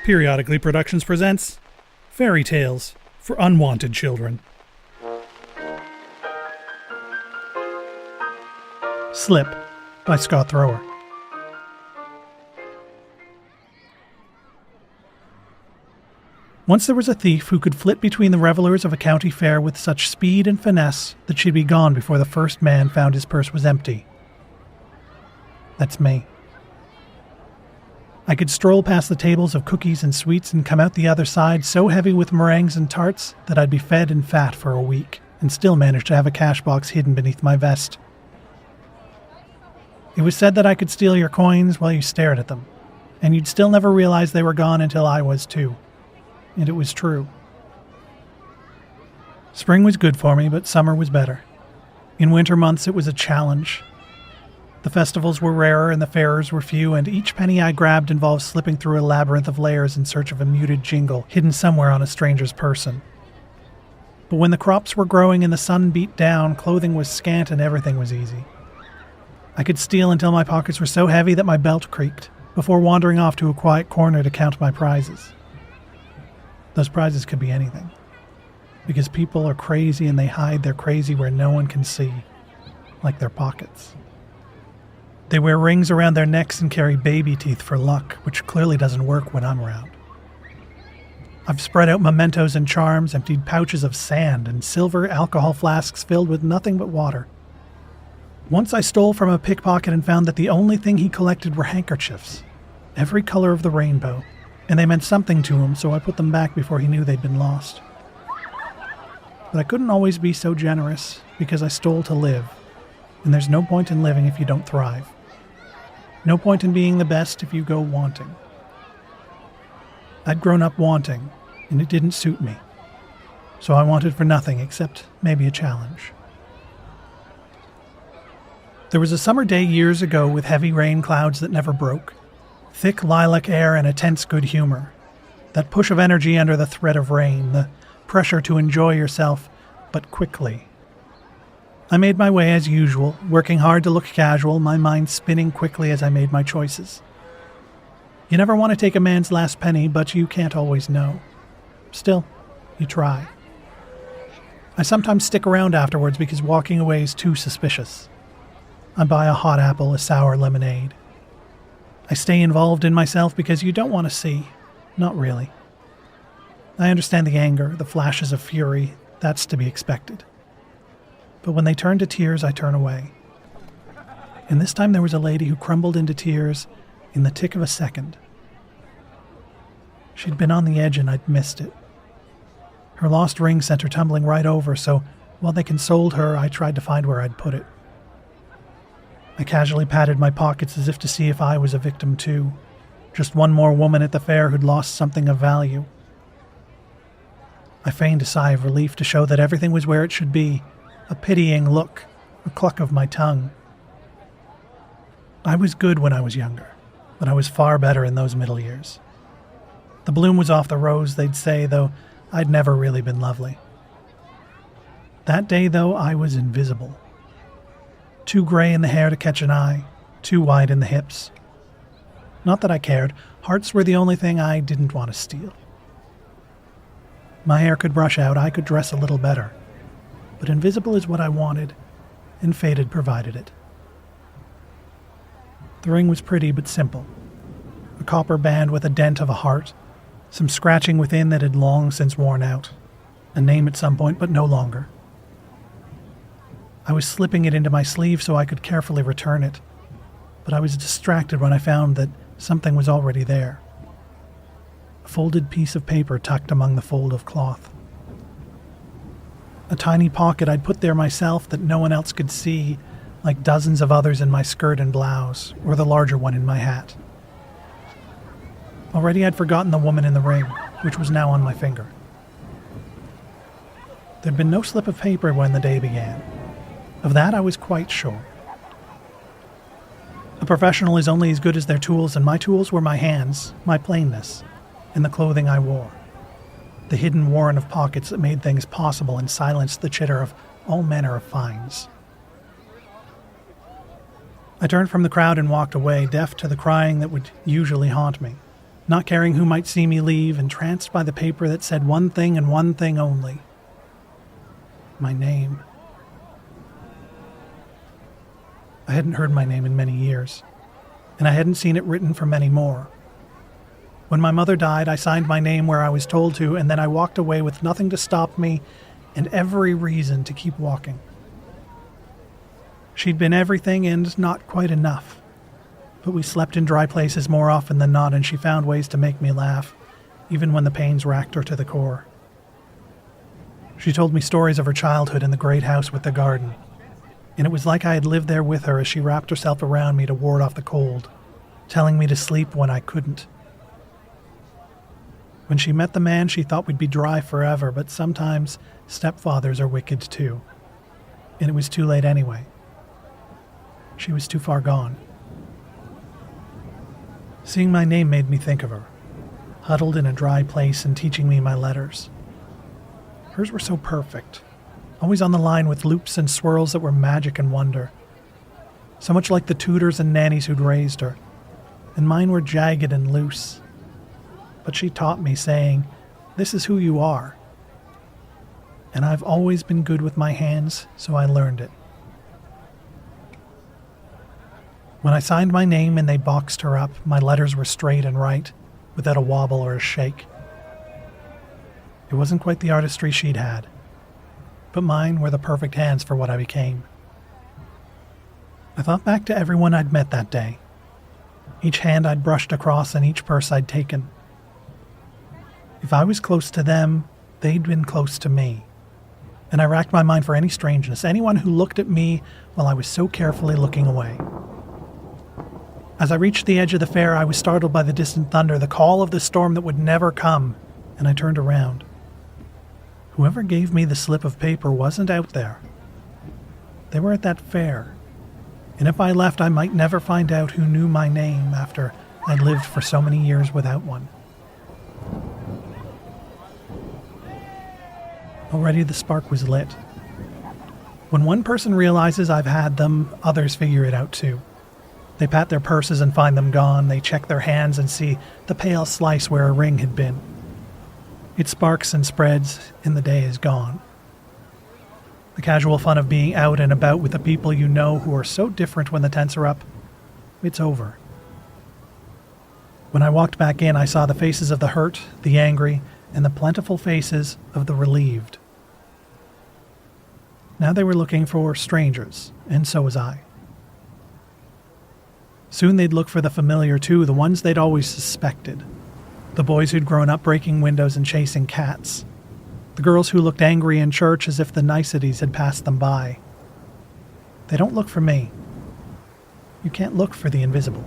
Periodically Productions presents Fairy Tales for Unwanted Children. Slip by Scott Thrower. Once there was a thief who could flit between the revelers of a county fair with such speed and finesse that she'd be gone before the first man found his purse was empty. That's me. I could stroll past the tables of cookies and sweets and come out the other side so heavy with meringues and tarts that I'd be fed and fat for a week and still manage to have a cash box hidden beneath my vest. It was said that I could steal your coins while you stared at them, and you'd still never realize they were gone until I was too. And it was true. Spring was good for me, but summer was better. In winter months it was a challenge. The festivals were rarer and the farers were few, and each penny I grabbed involved slipping through a labyrinth of layers in search of a muted jingle hidden somewhere on a stranger's person. But when the crops were growing and the sun beat down, clothing was scant and everything was easy. I could steal until my pockets were so heavy that my belt creaked, before wandering off to a quiet corner to count my prizes. Those prizes could be anything, because people are crazy and they hide their crazy where no one can see, like their pockets. They wear rings around their necks and carry baby teeth for luck, which clearly doesn't work when I'm around. I've spread out mementos and charms, emptied pouches of sand, and silver alcohol flasks filled with nothing but water. Once I stole from a pickpocket and found that the only thing he collected were handkerchiefs, every color of the rainbow, and they meant something to him, so I put them back before he knew they'd been lost. But I couldn't always be so generous, because I stole to live, and there's no point in living if you don't thrive. No point in being the best if you go wanting. I'd grown up wanting, and it didn't suit me. So I wanted for nothing except maybe a challenge. There was a summer day years ago with heavy rain clouds that never broke, thick lilac air and a tense good humor. That push of energy under the threat of rain, the pressure to enjoy yourself, but quickly. I made my way as usual, working hard to look casual, my mind spinning quickly as I made my choices. You never want to take a man's last penny, but you can't always know. Still, you try. I sometimes stick around afterwards because walking away is too suspicious. I buy a hot apple, a sour lemonade. I stay involved in myself because you don't want to see. Not really. I understand the anger, the flashes of fury. That's to be expected. But when they turn to tears, I turn away. And this time there was a lady who crumbled into tears in the tick of a second. She'd been on the edge and I'd missed it. Her lost ring sent her tumbling right over, so while they consoled her, I tried to find where I'd put it. I casually patted my pockets as if to see if I was a victim too. Just one more woman at the fair who'd lost something of value. I feigned a sigh of relief to show that everything was where it should be. A pitying look, a cluck of my tongue. I was good when I was younger, but I was far better in those middle years. The bloom was off the rose, they'd say, though I'd never really been lovely. That day, though, I was invisible. Too gray in the hair to catch an eye, too wide in the hips. Not that I cared, hearts were the only thing I didn't want to steal. My hair could brush out, I could dress a little better. But invisible is what I wanted, and fate had provided it. The ring was pretty but simple. A copper band with a dent of a heart, some scratching within that had long since worn out, a name at some point but no longer. I was slipping it into my sleeve so I could carefully return it, but I was distracted when I found that something was already there. A folded piece of paper tucked among the fold of cloth. A tiny pocket I'd put there myself that no one else could see, like dozens of others in my skirt and blouse, or the larger one in my hat. Already I'd forgotten the woman in the ring, which was now on my finger. There'd been no slip of paper when the day began. Of that I was quite sure. A professional is only as good as their tools, and my tools were my hands, my plainness, and the clothing I wore. The hidden warren of pockets that made things possible and silenced the chitter of all manner of finds. I turned from the crowd and walked away, deaf to the crying that would usually haunt me. not caring who might see me leave, entranced by the paper that said one thing and one thing only: my name. I hadn't heard my name in many years, and I hadn't seen it written for many more. When my mother died, I signed my name where I was told to, and then I walked away with nothing to stop me and every reason to keep walking. She'd been everything and not quite enough, but we slept in dry places more often than not, and she found ways to make me laugh, even when the pains racked her to the core. She told me stories of her childhood in the great house with the garden, and it was like I had lived there with her as she wrapped herself around me to ward off the cold, telling me to sleep when I couldn't. When she met the man, she thought we'd be dry forever, but sometimes stepfathers are wicked too, and it was too late anyway. She was too far gone. Seeing my name made me think of her, huddled in a dry place and teaching me my letters. Hers were so perfect, always on the line with loops and swirls that were magic and wonder. So much like the tutors and nannies who'd raised her, and mine were jagged and loose. But she taught me, saying, "This is who you are." And I've always been good with my hands, so I learned it. When I signed my name and they boxed her up, my letters were straight and right, without a wobble or a shake. It wasn't quite the artistry she'd had, but mine were the perfect hands for what I became. I thought back to everyone I'd met that day, each hand I'd brushed across and each purse I'd taken. If I was close to them, they'd been close to me, and I racked my mind for any strangeness, anyone who looked at me while I was so carefully looking away. As I reached the edge of the fair, I was startled by the distant thunder, the call of the storm that would never come, and I turned around. Whoever gave me the slip of paper wasn't out there. They were at that fair, and if I left, I might never find out who knew my name after I'd lived for so many years without one. Already the spark was lit. When one person realizes I've had them, others figure it out too. They pat their purses and find them gone. They check their hands and see the pale slice where a ring had been. It sparks and spreads, and the day is gone. The casual fun of being out and about with the people you know who are so different when the tents are up, it's over. When I walked back in, I saw the faces of the hurt, the angry, and the plentiful faces of the relieved. Now they were looking for strangers, and so was I. Soon they'd look for the familiar too, the ones they'd always suspected. The boys who'd grown up breaking windows and chasing cats. The girls who looked angry in church as if the niceties had passed them by. They don't look for me. You can't look for the invisible.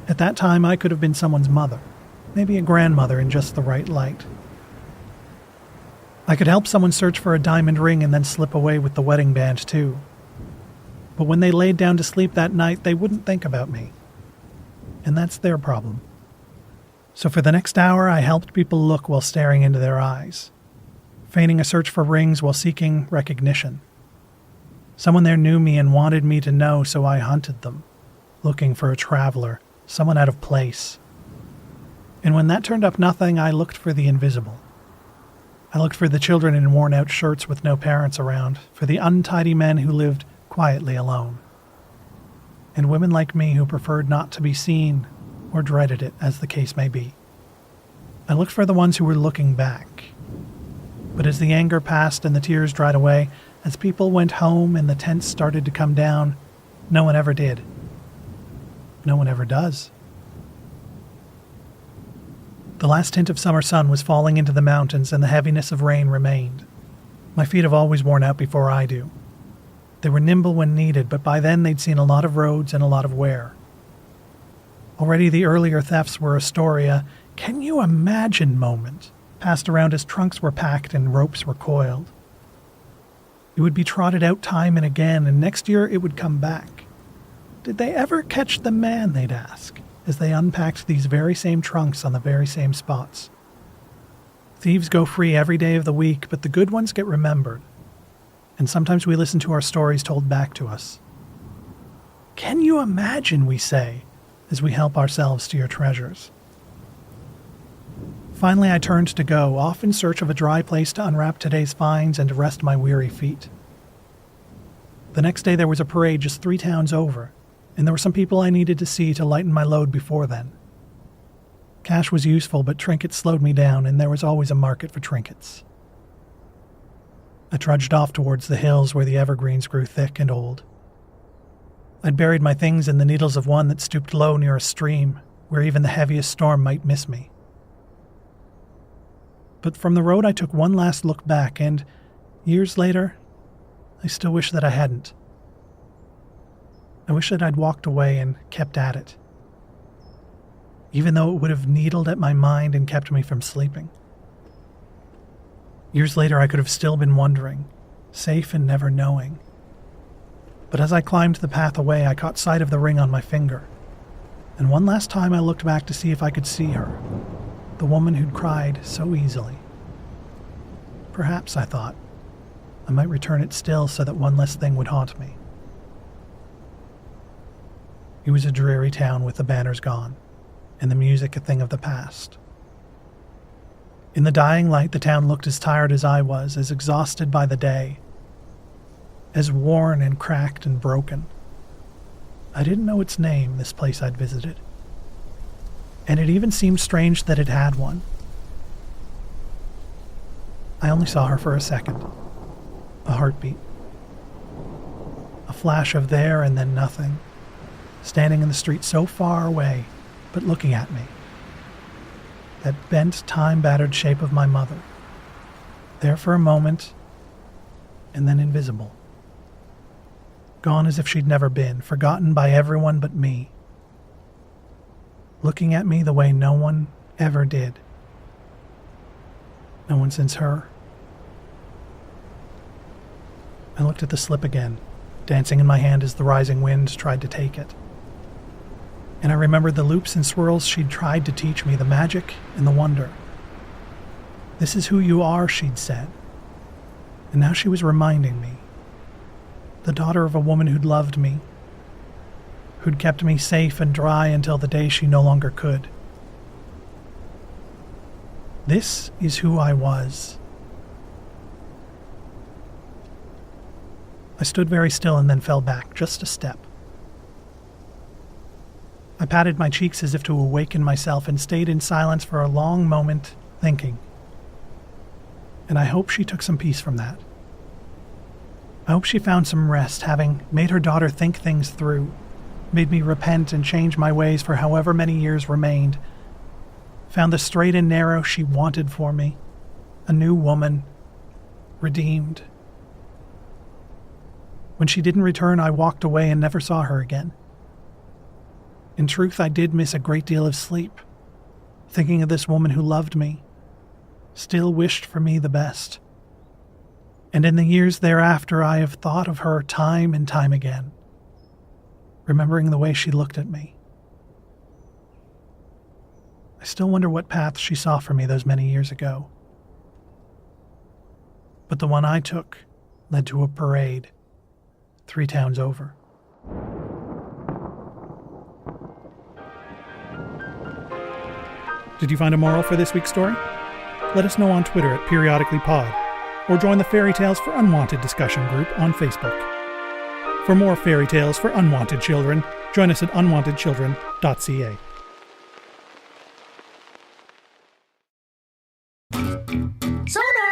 At that time, I could have been someone's mother, maybe a grandmother in just the right light. I could help someone search for a diamond ring and then slip away with the wedding band too. But when they laid down to sleep that night, they wouldn't think about me. And that's their problem. So for the next hour, I helped people look while staring into their eyes, feigning a search for rings while seeking recognition. Someone there knew me and wanted me to know, so I hunted them, looking for a traveler, someone out of place. And when that turned up nothing, I looked for the invisible. I looked for the children in worn-out shirts with no parents around, for the untidy men who lived quietly alone, and women like me who preferred not to be seen or dreaded it, as the case may be. I looked for the ones who were looking back. But as the anger passed and the tears dried away, as people went home and the tents started to come down, no one ever did. No one ever does. The last hint of summer sun was falling into the mountains, and the heaviness of rain remained. My feet have always worn out before I do. They were nimble when needed, but by then they'd seen a lot of roads and a lot of wear. Already the earlier thefts were a story, a "can you imagine" moment, passed around as trunks were packed and ropes were coiled. It would be trotted out time and again, and next year it would come back. Did they ever catch the man, they'd ask, as they unpacked these very same trunks on the very same spots. Thieves go free every day of the week, but the good ones get remembered. And sometimes we listen to our stories told back to us. Can you imagine, we say, as we help ourselves to your treasures. Finally, I turned to go, off in search of a dry place to unwrap today's finds and to rest my weary feet. The next day there was a parade just 3 towns over, and there were some people I needed to see to lighten my load before then. Cash was useful, but trinkets slowed me down, and there was always a market for trinkets. I trudged off towards the hills where the evergreens grew thick and old. I'd buried my things in the needles of one that stooped low near a stream, where even the heaviest storm might miss me. But from the road I took one last look back, and years later, I still wish that I hadn't. I wish that I'd walked away and kept at it, even though it would have needled at my mind and kept me from sleeping. Years later, I could have still been wondering, safe and never knowing. But as I climbed the path away, I caught sight of the ring on my finger, and one last time I looked back to see if I could see her, the woman who'd cried so easily. Perhaps, I thought, I might return it still so that one less thing would haunt me. It was a dreary town with the banners gone, and the music a thing of the past. In the dying light, the town looked as tired as I was, as exhausted by the day, as worn and cracked and broken. I didn't know its name, this place I'd visited, and it even seemed strange that it had one. I only saw her for a second. A heartbeat. A flash of there and then nothing, standing in the street so far away, but looking at me. That bent, time-battered shape of my mother. There for a moment, and then invisible. Gone as if she'd never been, forgotten by everyone but me. Looking at me the way no one ever did. No one since her. I looked at the slip again, dancing in my hand as the rising wind tried to take it. And I remembered the loops and swirls she'd tried to teach me, the magic and the wonder. This is who you are, she'd said. And now she was reminding me. The daughter of a woman who'd loved me, who'd kept me safe and dry until the day she no longer could. This is who I was. I stood very still and then fell back just a step. I patted my cheeks as if to awaken myself and stayed in silence for a long moment, thinking. And I hope she took some peace from that. I hope she found some rest, having made her daughter think things through, made me repent and change my ways for however many years remained, found the straight and narrow she wanted for me, a new woman, redeemed. When she didn't return, I walked away and never saw her again. In truth, I did miss a great deal of sleep, thinking of this woman who loved me, still wished for me the best. And in the years thereafter, I have thought of her time and time again, remembering the way she looked at me. I still wonder what path she saw for me those many years ago. But the one I took led to a parade 3 towns over. Did you find a moral for this week's story? Let us know on Twitter at periodicallypod, or join the Fairy Tales for Unwanted discussion group on Facebook. For more fairy tales for unwanted children, join us at unwantedchildren.ca. Sonar!